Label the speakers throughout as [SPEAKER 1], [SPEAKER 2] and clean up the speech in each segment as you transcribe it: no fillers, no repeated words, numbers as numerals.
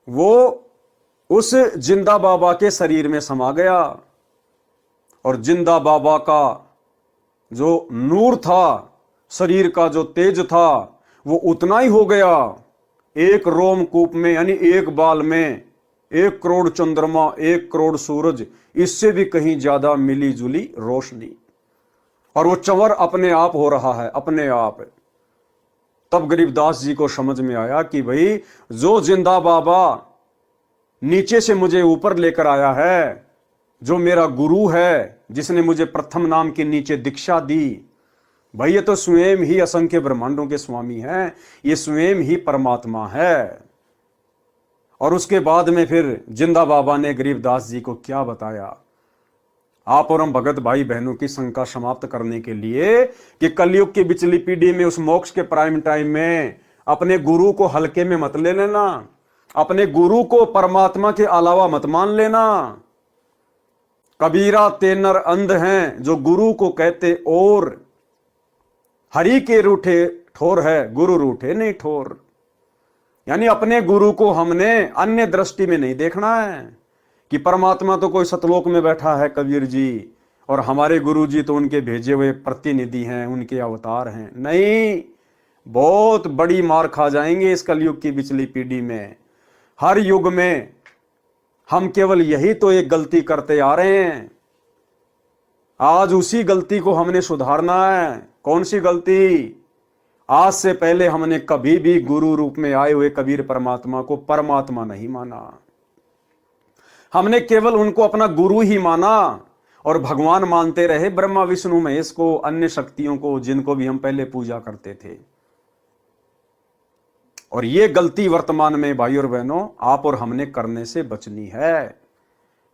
[SPEAKER 1] वो उस जिंदा बाबा के शरीर में समा गया और जिंदा बाबा का जो नूर था, शरीर का जो तेज था, वो उतना ही हो गया। एक रोमकूप में यानी एक बाल में 1 करोड़ चंद्रमा, 1 करोड़ सूरज, इससे भी कहीं ज्यादा मिली जुली रोशनी, और वो चंवर अपने आप हो रहा है, अपने आप। तब गरीबदास जी को समझ में आया कि भाई जो जिंदा बाबा नीचे से मुझे ऊपर लेकर आया है, जो मेरा गुरु है, जिसने मुझे प्रथम नाम के नीचे दीक्षा दी, भाई ये तो स्वयं ही असंख्य ब्रह्मांडों के स्वामी हैं, ये स्वयं ही परमात्मा है। और उसके बाद में फिर जिंदा बाबा ने गरीबदास जी को क्या बताया। आप और हम भगत भाई बहनों की शंका समाप्त करने के लिए कि कलयुग की बिचली पीढ़ी में, उस मोक्ष के प्राइम टाइम में, अपने गुरु को हल्के में मत ले लेना, अपने गुरु को परमात्मा के अलावा मत मान लेना। कबीरा ते नर अंध हैं जो गुरु को कहते, और हरि के रूठे ठोर है, गुरु रूठे नहीं ठोर। यानी अपने गुरु को हमने अन्य दृष्टि में नहीं देखना है कि परमात्मा तो कोई सतलोक में बैठा है कबीर जी, और हमारे गुरु जी तो उनके भेजे हुए प्रतिनिधि हैं, उनके अवतार हैं। नहीं, बहुत बड़ी मार खा जाएंगे इस कलयुग की बिचली पीढ़ी में। हर युग में हम केवल यही तो एक गलती करते आ रहे हैं, आज उसी गलती को हमने सुधारना है। कौन सी गलती? आज से पहले हमने कभी भी गुरु रूप में आए हुए कबीर परमात्मा को परमात्मा नहीं माना, हमने केवल उनको अपना गुरु ही माना और भगवान मानते रहे, ब्रह्मा विष्णु महेश को, अन्य शक्तियों को, जिनको भी हम पहले पूजा करते थे। और ये गलती वर्तमान में भाई और बहनों आप और हमने करने से बचनी है।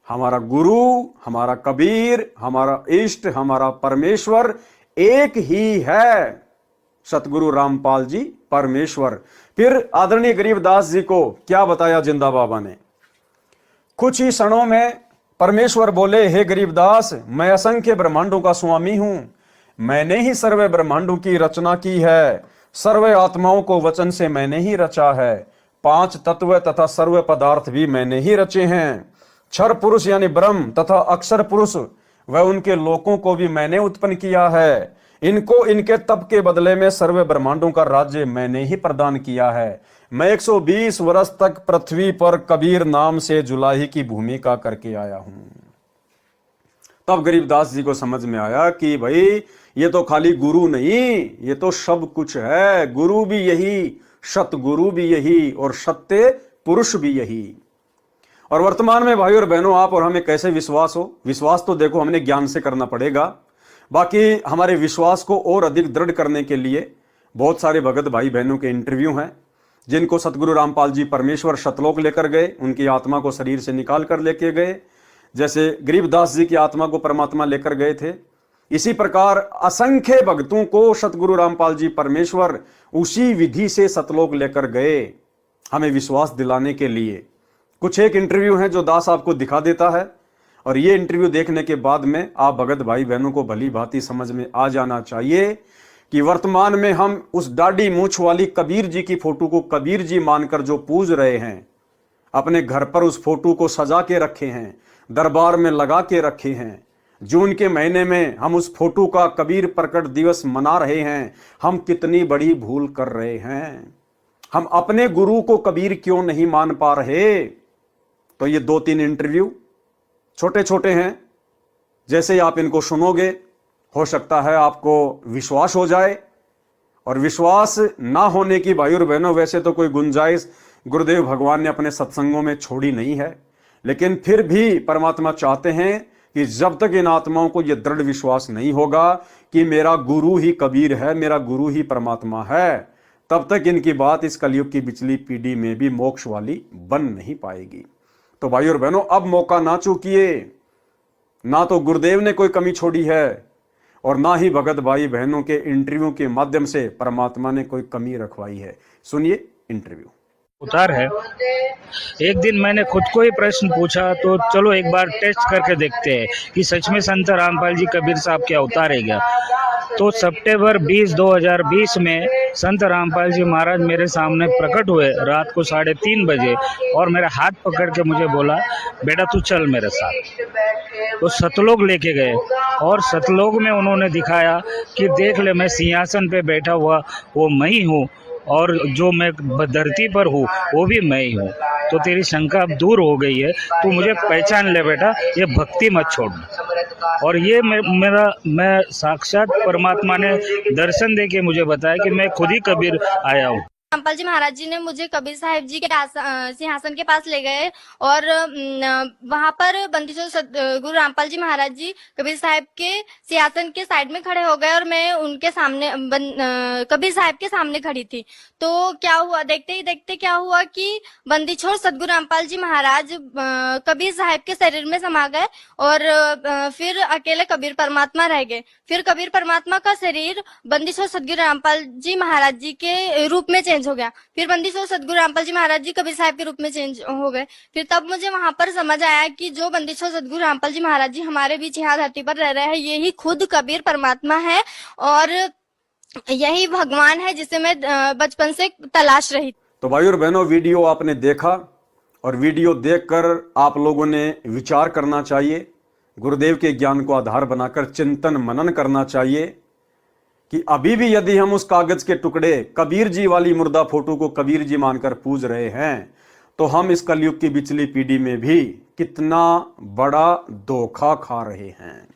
[SPEAKER 1] हमारा गुरु, हमारा कबीर, हमारा इष्ट, हमारा परमेश्वर एक ही है, सतगुरु रामपाल जी परमेश्वर। फिर आदरणीय गरीबदास जी को क्या बताया जिंदा बाबा ने। कुछ ही क्षणों में परमेश्वर बोले, हे गरीबदास, मैं असंख्य ब्रह्मांडों का स्वामी हूं, मैंने ही सर्व ब्रह्मांडों की रचना की है, सर्व आत्माओं को वचन से मैंने ही रचा है, 5 तत्व तथा सर्व पदार्थ भी मैंने ही रचे हैं, क्षर पुरुष यानी ब्रह्म तथा अक्षर पुरुष वह उनके लोकों को भी मैंने उत्पन्न किया है, इनको इनके तप के बदले में सर्व ब्रह्मांडों का राज्य मैंने ही प्रदान किया है। मैं 120 वर्ष तक पृथ्वी पर कबीर नाम से जुलाही की भूमिका करके आया हूं। तब गरीबदास जी को समझ में आया कि भाई ये तो खाली गुरु नहीं, ये तो सब कुछ है। गुरु भी यही, सतगुरु भी यही, और सत्य पुरुष भी यही। और वर्तमान में भाई और बहनों आप और हमें कैसे विश्वास हो? विश्वास तो देखो हमने ज्ञान से करना पड़ेगा। बाकी हमारे विश्वास को और अधिक दृढ़ करने के लिए बहुत सारे भगत भाई बहनों के इंटरव्यू हैं, जिनको सतगुरु रामपाल जी परमेश्वर सतलोक लेकर गए, उनकी आत्मा को शरीर से निकाल कर लेके गए। जैसे गरीबदास जी की आत्मा को परमात्मा लेकर गए थे, इसी प्रकार असंख्य भक्तों को सतगुरु रामपाल जी परमेश्वर उसी विधि से सतलोक लेकर गए, हमें विश्वास दिलाने के लिए। कुछ एक इंटरव्यू हैं जो दास आपको दिखा देता है, और ये इंटरव्यू देखने के बाद में आप भगत भाई बहनों को भली भांति समझ में आ जाना चाहिए कि वर्तमान में हम उस दाढ़ी मूछ वाली कबीर जी की फोटो को कबीर जी मानकर जो पूज रहे हैं, अपने घर पर उस फोटो को सजा के रखे हैं, दरबार में लगा के रखे हैं, जून के महीने में हम उस फोटो का कबीर प्रकट दिवस मना रहे हैं, हम कितनी बड़ी भूल कर रहे हैं। हम अपने गुरु को कबीर क्यों नहीं मान पा रहे? तो ये 2-3 इंटरव्यू छोटे छोटे हैं, जैसे ही आप इनको सुनोगे हो सकता है आपको विश्वास हो जाए। और विश्वास ना होने की भाई और बहनों वैसे तो कोई गुंजाइश गुरुदेव भगवान ने अपने सत्संगों में छोड़ी नहीं है, लेकिन फिर भी परमात्मा चाहते हैं कि जब तक इन आत्माओं को यह दृढ़ विश्वास नहीं होगा कि मेरा गुरु ही कबीर है, मेरा गुरु ही परमात्मा है, तब तक इनकी बात इस कलयुग की पिछली पीढ़ी में भी मोक्ष वाली बन नहीं पाएगी। तो भाई और बहनों अब मौका ना चूकिए, ना तो गुरुदेव ने कोई कमी छोड़ी है और ना ही भगत भाई बहनों के इंटरव्यू के माध्यम से परमात्मा ने कोई कमी रखवाई है। सुनिए इंटरव्यू।
[SPEAKER 2] उतार है। एक दिन मैंने खुद को ही प्रश्न पूछा, तो चलो एक बार टेस्ट करके देखते हैं कि सच में संत रामपाल जी कबीर साहब क्या उतार है क्या। तो सितंबर 20 2020 में संत रामपाल जी महाराज मेरे सामने प्रकट हुए रात को 3:30 बजे और मेरा हाथ पकड़ के मुझे बोला, बेटा तू चल मेरे साथ। तो सतलोक लेके गए और सतलोक में उन्होंने दिखाया कि देख ले, मैं सिंहासन पे बैठा हुआ वो मैं ही हूँ और जो मैं धरती पर हूँ वो भी मैं ही हूँ। तो तेरी शंका अब दूर हो गई है, तू मुझे पहचान ले बेटा, ये भक्ति मत छोड़। और ये मैं साक्षात परमात्मा ने दर्शन दे के मुझे बताया कि मैं खुद ही कबीर आया हूँ।
[SPEAKER 3] रामपाल जी महाराज जी ने मुझे कबीर साहिब जी के सिंहासन के पास ले गए और वहां पर बंदी छोड़ गुरु रामपाल जी महाराज जी कबीर साहिब के सिंहासन के साइड में खड़े हो गए और मैं उनके सामने कबीर साहिब के सामने खड़ी थी। तो क्या हुआ, देखते ही देखते क्या हुआ कि बंदी छोड़ सदगुरु रामपाल जी महाराज कबीर साहिब के शरीर में समा गए और फिर अकेले कबीर परमात्मा रह गए। फिर कबीर परमात्मा का शरीर बंदी छोड़ सदगुरु रामपाल जी महाराज जी के रूप में चेंज हो गया। फिर बंदी छोड़ सदगुरु रामपाल जी महाराज जी कबीर साहिब के रूप में चेंज हो गए। फिर तब मुझे वहां पर समझ आया कि जो बंदी छोड़ सदगुरु रामपाल जी महाराज जी हमारे बीच यहाँ धरती पर रह रहे हैं, यही खुद कबीर परमात्मा है और यही भगवान है जिसे मैं बचपन से तलाश रही।
[SPEAKER 1] तो भाई और बहनों, वीडियो आपने देखा और वीडियो देखकर आप लोगों ने विचार करना चाहिए, गुरुदेव के ज्ञान को आधार बनाकर चिंतन मनन करना चाहिए कि अभी भी यदि हम उस कागज के टुकड़े कबीर जी वाली मुर्दा फोटो को कबीर जी मानकर पूज रहे हैं तो हम इस कलयुग की बिचली पीढ़ी में भी कितना बड़ा धोखा खा रहे हैं।